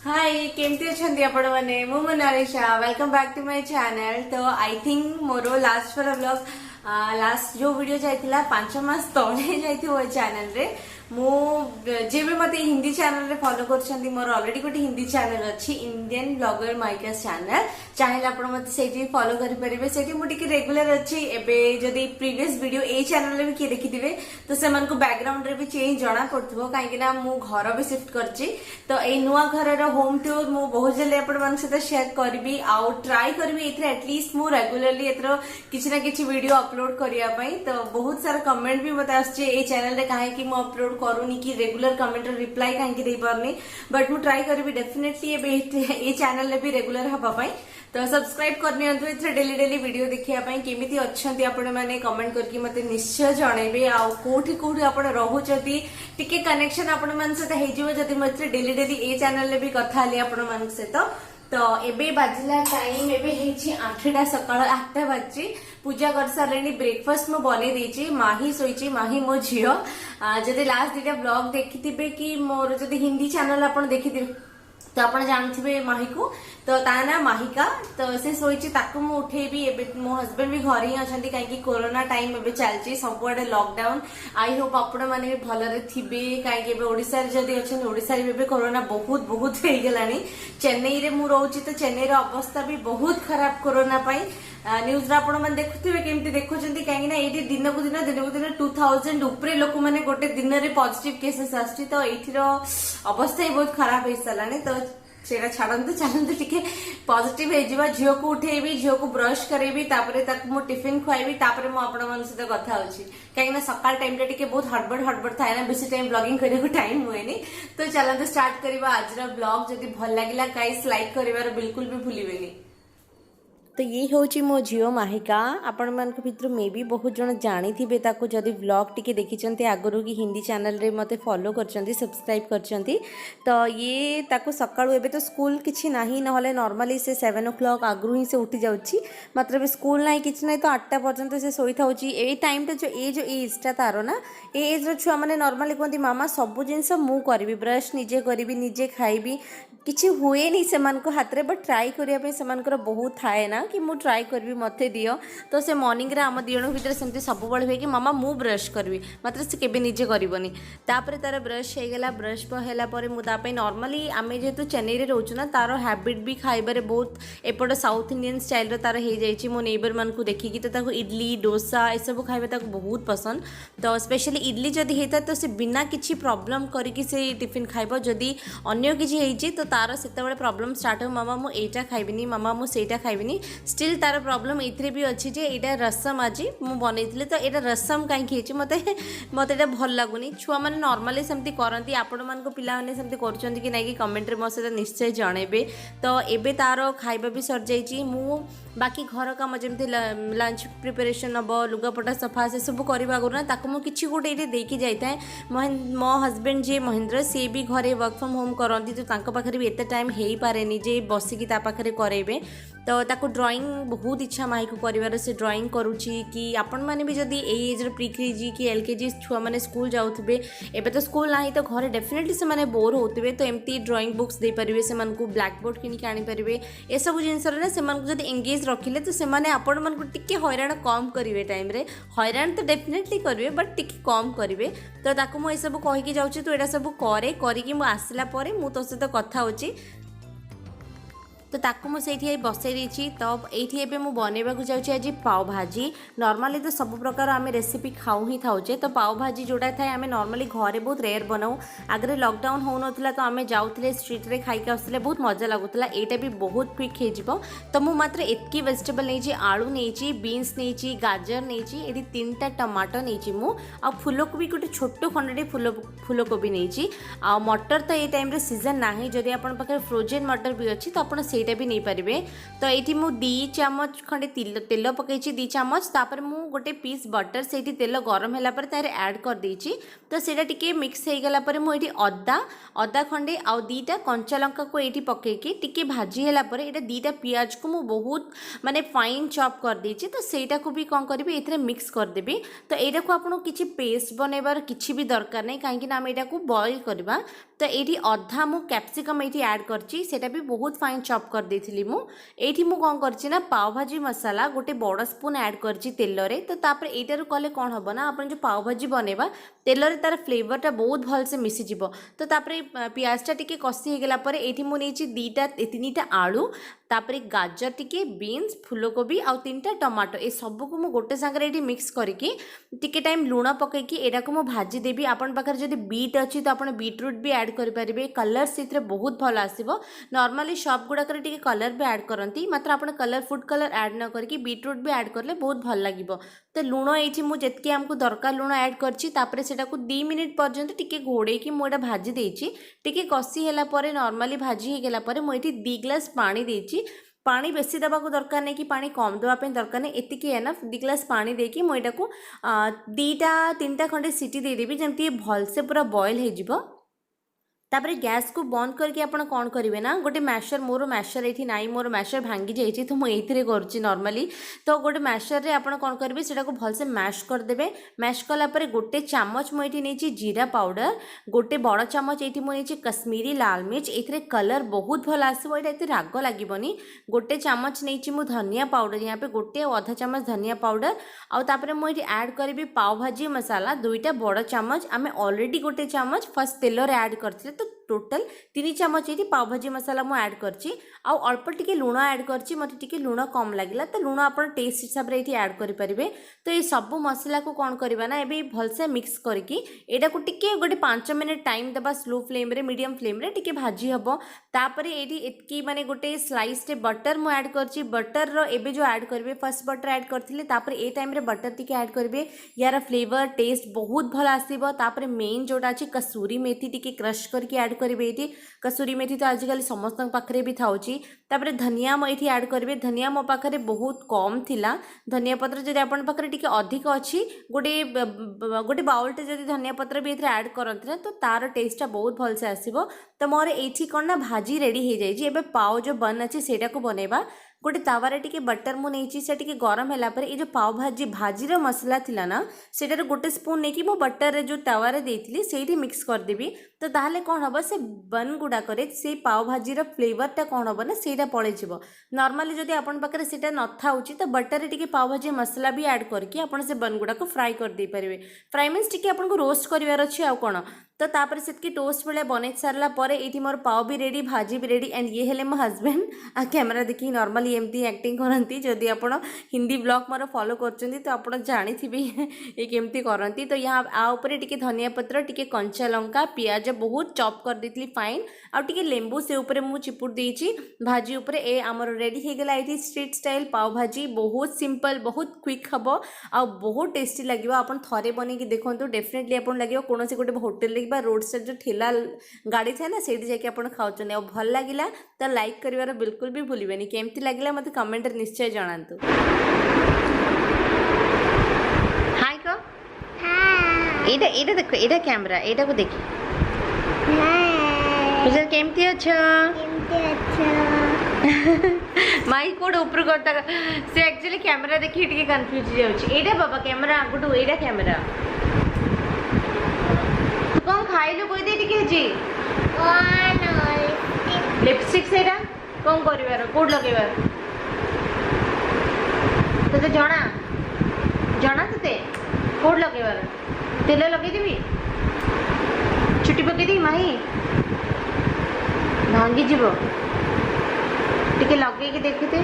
हाय केमती अच्छे आपण मैंने मु Monalisa welcome back to my channel. तो आई थिंक मोर लास्ट वाला ब्लॉग लास्ट जो वीडियो जाइथिला 5 मास तळे जाइथि चैनल रे जे भी मते हिंदी चैनल रे फॉलो करछंती मोर ऑलरेडी गोटे हिंदी चैनल अच्छी इंडियन ब्लॉगर माइकास चैनल चाहे आपण मते सेठी फॉलो करि परिबे। सेठी मु टिके रेगुलर अच्छी एबे जदी प्रीवियस वीडियो ए चैनल रे भी किए देखिथिबे तो सेमान को बैकग्राउंड रे भी चेंज जणा पड़थबो काहे ना मु घर भी शिफ्ट करछि। तो ए नुवा घर रो होम टूर मु बहुत जल्दी आपण मान से शेयर करबी आउ ट्राई करबी एथरे एटलीस्ट मु रेगुलरली एथरो किछि ना किछि वीडियो अपलोड करिया पई। तो बहुत सारा कमेंट भी मते आछे ए चैनल रे काहे कि मु अपलोड करूनी कि रेगुलर कमेंट रिप्लाई काहे दे पारनी बट मु ट्राई करबी डेफिनेटली ए चैनल रे भी रेगुलर हबा पई। तो सब्सक्राइब करनी एथरे डेली डेली वीडियो देखिया पई केमिति अछंती आपण माने कमेंट करके मते निश्चय जणैबे आ कोठी कोठी आपण रहउचती टिके कनेक्शन आपण मान से हे जिवो जति मते डेली डेली ए चैनल रे भी कथा हली आपण मान से। तो एबे बाजिला टाइम एबे हेछि 8टा सकाळ 8टा बाजी पूजा कर सारे ब्रेकफास्ट मु बने देछि माही सोइछि माही मो झियो जदि लास्ट दिटा ब्लॉग देखिथिबे कि मोर जदि हिंदी चैनल आपण देखिथिबे तो आप जानते माही को तो ता ना माहिका तो से सोची ताकू मु उठेबी एबे मो हस्बैंड भी घर ही अछंती काहे कोरोना टाइम एबे चलची सबुआडे लॉकडाउन। आई होप आपण माने भी भलरे थिबे काहे एबे ओडिसा रे जदी अछन ओडिसा रे एबे कोरोना बहुत बहुत हे गेलानी। चेन्नई रे मु रहउची तो चेन्नई रो अवस्था भी बहुत खराब कोरोना पई न्यूज रा आपण माने देखुथिबे केमती देखुचंती काहे ना एडी दिन को दिन 2000 ऊपर लोक माने गोटे दिन रे पॉजिटिव केसेस आछी। तो एथिरो अवस्था ही बहुत खराब हे सलानी। तो सेटा छाड़ंतु चलंतु टिके पॉजिटिव हे जिवा झियो को उठेबी झियो को ब्रश करेबी तापरे ताक मो टिफिन खुआइबी तापरे मो आपण मन सहित कथा होची काहे ना सकाळ टाइम रे टिके बहुत हड़बड़ थाए ना बेसी टाइम ब्लॉगिंग करे को टाइम हुएनी। तो चलंतु स्टार्ट करबा आज रा ब्लॉग। जदी भल लागिला गाइस लाइक करिवार बिल्कुल भी भूलिबेनी। तो ये होची मो झियो माहिका आपण मान भितर मे भी बहुत जन जानी थिबे ताको जदी व्लॉग टिके देखिचंती आगरो की हिंदी चैनल रे मते फॉलो करचंती सब्सक्राइब करचंती। तो ये ताको सकाळु एबे तो स्कूल किछि नाही नहले नॉर्मली से 7 o'clock आगरो ही से उठी जाउची मात्र भी स्कूल नाही किछि नाही तो 8टा पर्यंत से सोई थाउची। ए टाइम तो जो एज ता तारो ना ए एज रो छुआ माने नॉर्मली कोंती मामा सब जिंस मु करबी ब्रश निजे करबी निजे खाइबी किछि हुए नहीं सेमान को हाथ रे बट ट्राई करिया पे सेमान को बहुत थाए ना कि मु ट्राई करबी मते दियो। तो से मॉर्निंग रे हम दियण भीतर सेमती सब बळे होय कि मामा मु ब्रश करबी मात्र से केबे निजे करबनी तापर तार ब्रश हे गेला ब्रश पहेला परे मु ता पे नॉर्मली आमे जेतु चेन्नई रे रहउछु ना तारो हैबिट भी खाइबारे बहुत एपट साउथ इंडियन स्टाइल रो तार हे जाईची मो नेबर मान को देखि कि तो ताको इडली डोसा ए सब खाइबा ताको बहुत पसंद। तो स्पेशली इडली जदी हेता तो से बिना किछि प्रॉब्लम करी कि से टिफिन खाइबो जदी अन्य किछि हेची तो तार सेते बळे प्रॉब्लम स्टार्ट हो मामा मु एटा खाइबिनी मामा मु सेटा खाइबिनी स्टिल तार प्रॉब्लम एथरे भी अछि जे एटा रसम आजी मु बनैथिले तो एटा रसम काहे खिछि मते एटा भल लागुनी। छुआ माने नॉर्मली सेमती करंती आपण मान को पिला माने सेमती करचंती कि नै कि कमेंट रे मसे निश्चय जणेबे। तो एबे तार खाइबा भी सर जाईची मु बाकी घर काम जेमती लंच प्रिपरेशन हबो लुगापटा सफा से सब करबा गुना ताको मु किछि गोटे एटे देकी जाइताय। मो हस्बैंड जे महेंद्र से भी घरे वर्क फ्रॉम होम करंती तो तांको पाखरे भी एते टाइम हेई पारेनी जे बसी की ता पाखरे करेबे। तो ताको ड्राइंग बहुत इच्छा माही को परिवार से ड्राइंग करूची कि आपण माने भी जदी ए एज रे प्री केजी कि एलकेजी छुआ माने स्कूल जाउथबे एबे तो स्कूल नाही तो घरे डेफिनेटली से माने बोर होतबे तो एमती ड्राइंग बुक्स दे परिबे से मन को ब्लैक बोर्ड किनि के आनी परिबे ए सब जिंस रे से मन को जदी एंगेज रखिले तो से माने आपण मन को टिके हैरान कम करिवे टाइम रे हैरान तो डेफिनेटली करिवे बट टिके कम करिवे। तो ताको मो ए सब कहि के जाउची तो एटा सब करे करी कि मो आसला परे मु तो से तो कथा होची। तो ताकू मु सेठी बसई देछि। तो एठी एबे मु बनेबा को जाउछि आज पाव भाजी। नॉर्मली तो सब प्रकार आमे रेसिपी खाऊ ही थाउचे तो पाव भाजी जोड़ा थाए आमे नॉर्मली घरे बहुत रेयर बनाऊ। आगरे लॉकडाउन हो नथिला तो आमे जाउथले स्ट्रीट रे खाई के आसले बहुत मजा लागुतला एटा भी बहुत क्विक हे जिवो। तो मु मात्र एतकी वेजिटेबल नेछि आलू नेछि बीन्स नेछि गाजर नेछि एठी 3टा टमाटो नेछि मु आ फूलकोबी गोटे छोटो खंडे फूलकोबी नेछि आ मटर तो ए टाइम रे सीजन नाही जदी आपण पाखे फ्रोजन मटर भी अछि तो आपण सेटा भी नहीं पारे। तो ये मु 2 चामच खंडे तेल पकई 2 चामच तापर मु गोटे पीस बटर से तेल गरम है तार ऐड कर देछि। तो सेटा टिके मिक्स हो गला पर मुझे अदा खंडे आउ 2टा कंचा लंका को ये पकईकी टिके भाजी है 2टा पियाज को मु बहुत माने फाइन चॉप कर देछि। तो सेटा को भी कौन करी ए मिक्स करदेवी। तो यहाँ को आपको किसी पेस्ट बनइबार किसी भी दरकार नहीं कहीं आम यहाँ को बॉइल करवा। तो ये अधा मु कैप्सिकम ये ऐड करछि सेटा भी बहुत फाइन चॉप कर देथिली मु। एठी मु कौन करछि ना पाव भाजी मसाला गोटे बड़ स्पून ऐड करछि तेल रे। तो तापर एटार कले कौन हम ना अपन जो पाव भाजी बनेबा तेल रे तार फ्लेवरटा बहुत भल से मिसी जिवो। तो तापर पियाजटा टिके कसी हो गला पर एठी मु नेछि 3टा आलू तापर गाजर टिके बीन्स फूलकोबी आउ 3टा टमाटो ए सब को मु गोटे सांगरे एठी मिक्स करके टिके टाइम लूण पकईकी एटा को मु भाजी देबी। आपन पाखर जदि बीट अछि तो आपन बीटरूट भी ऐड करि परिबे कलर से बहुत भल आसीबो। नॉर्मली शॉप गुडाकर टिके कलर भी ऐड करंती मात्र आपन कलर फूड कलर ऐड न करके बीटरूट भी ऐड करले बहुत भल लागिबो। तो लूण एठी मु जेतके हमको दरकार लूण ऐड करछि तापर सेटा को 2 मिनिट पर्यंत टिके घोड़े की मु एटा भाजी देछि। टिके कसी हैला परे नॉर्मली भाजी हे गेला परे मु एठी 2 ग्लास पानी देछि। पानी बेसी दबा को दरकार नहीं कि पानी कम देवाई दरकार नहीं एतिकी एनफ 2 ग्लास पानी देकी मुझे को 2-3टा खंडे सीटी देदेवी जमती भल से पूरा बॉयल हो जिवो। तापर गैस को बंद करके आपण कौन करेंगे ना गोटे मैशर मोर मैशर ये नाई मोर मैशर भांगी जाइए तो मुझे करुँची नॉर्मली। तो गोटे मैशर रे आपण कौन करेंगे सेटा को भल से मैश करदे। मैश कलापर गोटे चामच मुझे नहीं जीरा पाउडर गोटे बड़ चामच ये मुझे कश्मीरी लाल मिर्च ये कलर बहुत भल आसो ये राग लगभग। गोटे चामच नहीं मु धनिया पाउडर यहाँ पे गोटे आधा चामच धनिया पाउडर आउे मुझे ऐड करी पाव भाजी मसाला 2टा बड़ चामच आम ऑलरेडी गोटे चामच फर्स्ट तेल रे ऐड करथिले। तो टोटल 3 चामच ये पाव भाजी मसाला मु ऐड करछि आउ अल्प टिके लूण ऐड करछि मते टिके लूण कम लागिला तो लूण आपण टेस्ट हिसाब रे ऐड करि परिबे। तो ये सब मसला को कौन करबा ना एबे भल से मिक्स करके एटा को टिके गोटे 5 मिनिट टाइम देबा स्लो फ्लेम रे मीडियम फ्लेम रे टिके भाजी हबो। तापर एटी एतकी माने गोटे स्लाइस रे बटर मु ऐड करछि। बटर रो एबे जो ऐड करबे फर्स्ट बटर ऐड करथिले तापर ए टाइम रे बटर टिके ऐड करबे यार फ्लेवर टेस्ट बहुत भल आसीबो। तापर मेन जोटा अछि कसूरी मेथी टिके क्रश करके ऐड करेंगे। ये कसूरी मेथी तो आजिकल समस्त पाखे भी थाउची। तापर धनिया मो ये ऐड करेंगे। धनिया मो पाखे बहुत कम थिला धनिया पत्र जब आप पाखे टिके अधिक अच्छी गोटे बाउलटे जब धनिया पत्र भी ऐड करते तो तार टेस्टा बहुत भल से आसीबो। तो मोर ये कौन ना भाजी रेडी हो जाए। पाव जो बन अच्छे सेटा को बनइबा गोटे तावारे टिके बटर मु नहीं से टिके गरम है ये जो पाव भाजी भाजीर मसला थिला ना सेटार गोटे स्पून नहीं कि मो बटर जो तावारे देइथिली सेठी मिक्स करदेवी। तो ताहले कौन हम से बन गुड़ाक से पाव भाजीर फ्लेवरटा कौन हम ना सेटा पड़े जीवो। नॉर्मली जदि आपन पाखरे सेटा न थाउची तो बटर टिके पाव भाजी मसला भी ऐड करके आपन से बन गुड़ाक फ्राई कर दे परिवे। फ्राई मीन्स टिके आपन को रोस्ट करिवार अछि आ कोन। तो तापर से टोस्ट बेले बन सारा पर ये मोर पाव भी रेडी भाजी भी रेडी एंड ये हेले मो हस्बैंड आ कैमरा देखी नॉर्मली एमती एक्टिंग करती। जदि आप हिंदी ब्लॉग मोर फॉलो करछंती तो आप जानिथिबे ये केमती करती। तो यहाँ आ ऊपर टिके धनिया पत्र टिके कंचा लंका पियाज बहुत चॉप कर देती फाइन आ टिके लेंबू से ऊपर मु चिपुड़ देछि भाजी ऊपर ए आमर रेडी हो गला। ये स्ट्रीट स्टाइल पाव भाजी बहुत सिंपल बहुत क्विक हम आ बहुत टेस्टी लगे। आप थे बन के देखो डेफिनेटली आप लगे कौन से गोटे होटेल रोड साइड जो ठेला गाड़ी थाए ना से जाकि आप खाऊँ आ भल लगिला तो लाइक करिवार बिल्कुल भी भूलिबेनी। केमती लगिला मते कमेंट रे निश्चय जणांतु। हाय को एटा एटा देखो एटा कैमरा एटा को देखि हाय केमती अच्छा माई कोड ऊपर करता से एक्चुअली कैमरा देखि टिके कंफ्यूज जाउची। एटा बाबा कैमरा आगुटू एटा कैमरा कौन खाइलु कोई दे टिके जी लिपस्टिक सेटा कौन करिवार कोड लगेबार तते जणा जणा तते कोड लगेबार तेल लगे देबी छुट्टी पके दी माही भांगी जीवो टिके लगे के देखते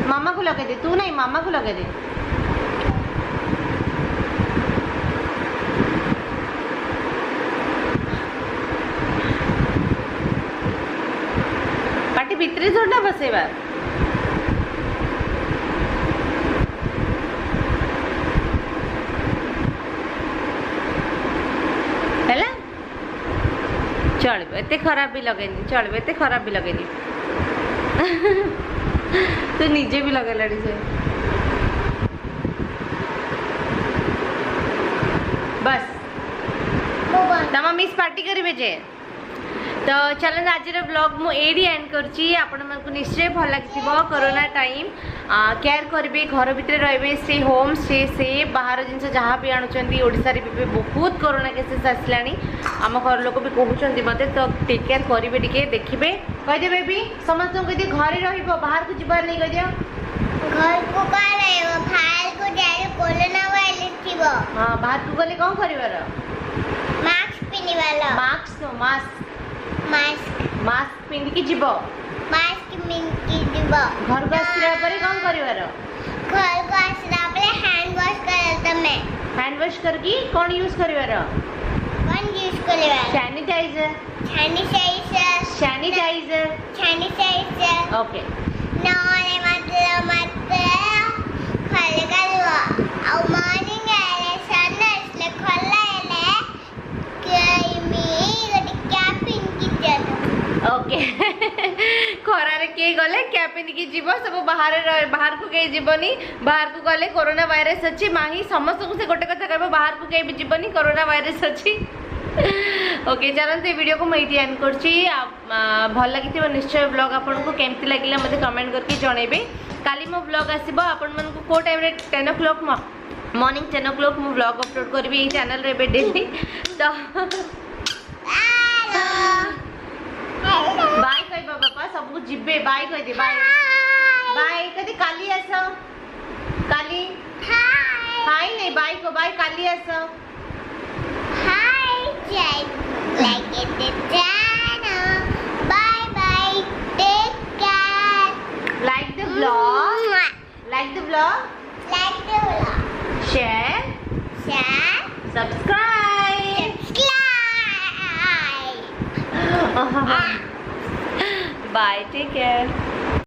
मामा को लगे दे तू नहीं मामा को लगे दे। पाटी भितरे थोड़ा बसेबा हैला चलो एते खराब भी लगेनी चलो एते खराब भी लगेनी। तू निजे भी लगा लड़ी से बस तम मिस पार्टी करेंगे जे तो चलन आज ब्लॉग मु एडी एंड करची आपण मन को निश्चय भल लगिथिबो कोरोना टाइम केयर करेंगे घर भितर रहिबे स्टे होम स्टे सेफ बाहर जिनस जहाँ भी आणुचंती ओडिसा रे भी बहुत कोरोना केसेस आसलानी आम घर लोक भी कहउचंती मते तो टेक केयर करेंगे टिके देखिबे कह दे बेबी समस्त को कह घरे रहिबो बाहर को जिबार नहीं कह दियो घर को का रहबो बाहर को जाय कोरोना वायरस थिबो हां बाहर को गले कोन करिवार मास्क पिनिवाला mask no mask mask mask पिंदी की जीवो मास्क मिनकी जीवो घर को आसरा परे कोन करिवार घर को आसरा परे हैंड वॉश करल तमे हैंड वॉश करकी कोन यूज करिवार कौन यूज करिवार sanitiser sanitiser sanitiser sanitiser okay नॉने मत खाली करवा और मॉर्निंग आले सन इसले खलाले के मी गटे कैप पिनकी जातो ओके खरारे के गले क्या पिंदी जीव सब बाहर को कहीं जीवनी बाहर को गले कोरोना वायरस अच्छी माही समस्त को से गोटे कथा कहबो बाहर को कहीं भी जीवनी कोरोना वायरस अच्छी ओके चलते ये वीडियो को मैं ये एंड करछि भल लगी निश्चय ब्लॉग आपन को केमती लगिला मते कमेंट करके जणेबे काली मो ब्लॉग आसीबो आपन मन को को टाइम रे 10 o'clock मॉर्निंग 10 o'clock मो ब्लॉग अपलोड करबी ए चैनल रे बे डेली तो बाय कह बाबा सब जिबे बाय कह दे बाय बाय कदे काली आसो काली हाय नहीं बाय को बाय काली आसो हाय जय like it channel bye bye take care like the vlog like the vlog share subscribe bye take care